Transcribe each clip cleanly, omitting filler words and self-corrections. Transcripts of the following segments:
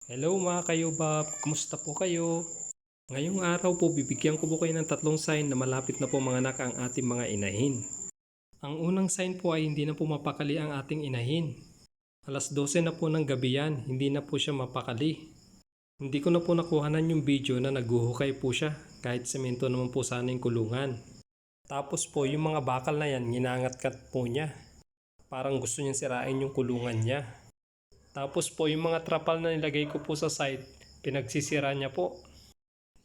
Hello mga kayobab, kumusta po kayo? Ngayong araw po bibigyan ko po kayo ng tatlong sign na malapit na po manganak ang ating mga inahin. Ang unang sign po ay hindi na po mapakali ang ating inahin. Alas 12 na po ng gabi yan, hindi na po siya mapakali. Hindi ko na po nakuhanan yung video na naghuhukay po siya kahit semento naman po sana yung kulungan. Tapos po yung mga bakal na yan, ginangat-kat po niya. Parang gusto niyang sirain yung kulungan niya. Tapos po yung mga trapal na nilagay ko po sa site, pinagsisira niya po.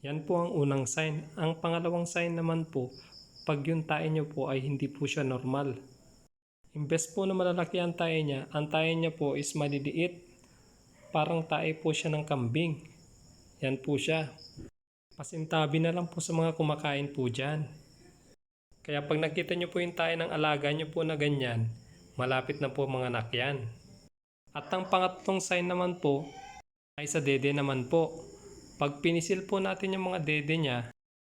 Yan po ang unang sign. Ang pangalawang sign naman po, pag yung tae niyo po ay hindi po siya normal. Imbes po na malalaki ang tae niya po is maliliit. Parang tae po siya ng kambing. Yan po siya. Pasintabi na lang po sa mga kumakain po dyan. Kaya pag nakita niyo po yung tae ng alaga niyo po na ganyan, malapit na po manganak yan. At ang pangatlong sign naman po ay sa dede naman po. Pag pinisil po natin yung mga dede niya,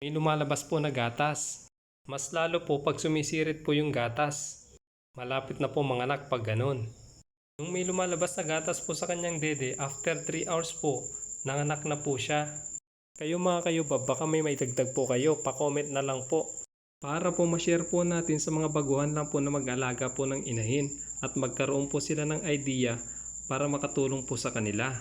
may lumalabas po na gatas. Mas lalo po pag sumisirit po yung gatas. Malapit na po manganak pag ganun. Nung may lumalabas na gatas po sa kanyang dede, after 3 hours po, nanganak na po siya. Kayo mga kayobab, baka may maidagdag po kayo, pa-comment na lang po. Para po ma-share po natin sa mga baguhan lang po na mag-alaga po ng inahin at magkaroon po sila ng idea para makatulong po sa kanila.